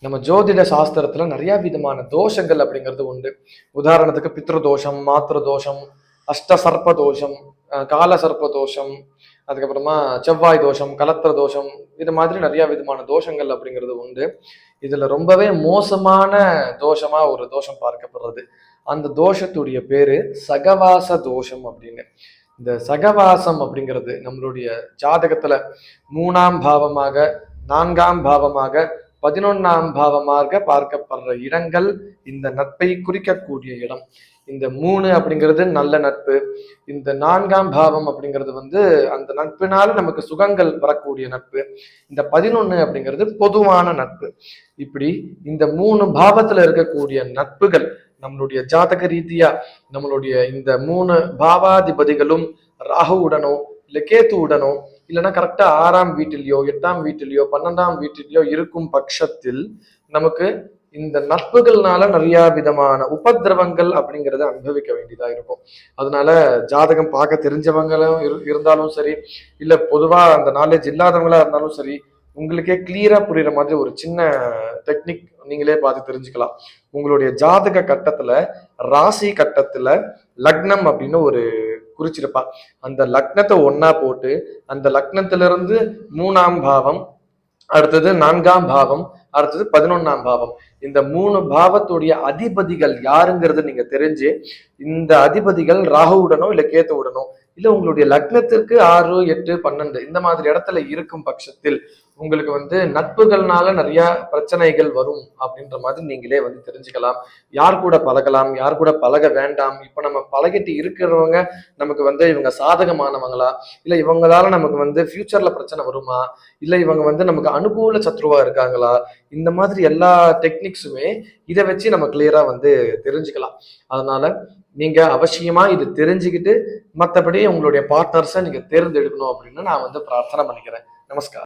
நம்ம ஜோதிட சாஸ்திரத்துல நிறைய விதமான தோஷங்கள் அப்படிங்கிறது உண்டு. உதாரணத்துக்கு பித்ரு தோஷம், மாத்திரு தோஷம், அஷ்ட சர்ப்ப தோஷம், கால சர்ப்ப தோஷம், அதுக்கப்புறமா செவ்வாய் தோஷம், கலத்திர தோஷம், இது மாதிரி நிறைய விதமான தோஷங்கள் அப்படிங்கிறது உண்டு. இதுல ரொம்பவே மோசமான தோஷமா ஒரு தோஷம் பார்க்கப்படுறது. அந்த தோஷத்துடைய பேரு சகவாச தோஷம் அப்படின்னு. இந்த சகவாசம் அப்படிங்கிறது நம்மளுடைய ஜாதகத்துல 3ஆம் பாவமாக, 4ஆம் பாவமாக, 11ஆம் பாவமாக பார்க்கப்படுற இடங்கள் இந்த நட்பை குறிக்கக்கூடிய இடம். இந்த 3 அப்படிங்கிறது நல்ல நட்பு. இந்த 4ஆம் பாவம் அப்படிங்கிறது அந்த நட்பினால நமக்கு சுகங்கள் வரக்கூடிய நட்பு. இந்த 11 அப்படிங்கிறது பொதுவான நட்பு. இப்படி இந்த 3 பாவத்துல இருக்கக்கூடிய நட்புகள் நம்மளுடைய ஜாதக ரீதியா நம்மளுடைய இந்த 3 பாவாதிபதிகளும் ராகுவுடனோ இல்ல கேத்துவுடனோ இல்லைன்னா கரெக்டா 6ஆம் வீட்டிலேயோ 8ஆம் வீட்டிலேயோ 12ஆம் வீட்டிலேயோ இருக்கும் பட்சத்தில் நமக்கு இந்த நட்புகள்னால நிறைய விதமான உபதிரவங்கள் அப்படிங்கிறத அனுபவிக்க வேண்டியதா இருக்கும். அதனால ஜாதகம் பார்க்க தெரிஞ்சவங்களும் இருந்தாலும் சரி, இல்ல பொதுவா அந்த நாலேஜ் இல்லாதவங்களா இருந்தாலும் சரி, உங்களுக்கே கிளியரா புரியுற மாதிரி ஒரு சின்ன டெக்னிக் நீங்களே பார்த்து தெரிஞ்சுக்கலாம். உங்களுடைய ஜாதக கட்டத்துல ராசி கட்டத்துல லக்னம் அப்படின்னு ஒரு குறிச்சிருப்பா. அந்த லக்னத்தை ஒன்னா போட்டு அந்த லக்னத்திலிருந்து இருந்து 3ஆம் பாவம், அடுத்தது 4ஆம் பாவம், அடுத்தது 11ஆம் பாவம், இந்த 3 பாவத்துடைய அதிபதிகள் யாருங்கிறது நீங்க தெரிஞ்சு இந்த அதிபதிகள் ராகுவுடனோ இல்ல கேத்துவுடனோ இல்ல உங்களுடைய லக்னத்திற்கு 6, 8, 12 இந்த மாதிரி இடத்துல இருக்கும் பட்சத்தில் உங்களுக்கு நட்புகள்னால நிறைய பிரச்சனைகள் வரும் அப்படின்ற மாதிரி நீங்களே தெரிஞ்சுக்கலாம். யார் கூட பழகலாம், யார் கூட பழக வேண்டாம், இப்ப நம்ம பழகிட்டு இருக்கிறவங்க நமக்கு இவங்க சாதகமானவங்களா, இல்ல இவங்களால நமக்கு ஃபியூச்சர்ல பிரச்சனை வருமா, இல்ல இவங்க நமக்கு அனுகூல சத்ருவா இருக்காங்களா, இந்த மாதிரி எல்லா டெக்னிக்ஸுமே இதை வச்சு நம்ம கிளியரா தெரிஞ்சுக்கலாம். அதனால நீங்க அவசியமா இது தெரிஞ்சுக்கிட்டு மற்றபடி உங்களுடைய பார்ட்னர்ஸை நீங்க தேர்ந்தெடுக்கணும் அப்படின்னு நான் பிரார்த்தனை பண்ணிக்கிறேன். நமஸ்காரம்.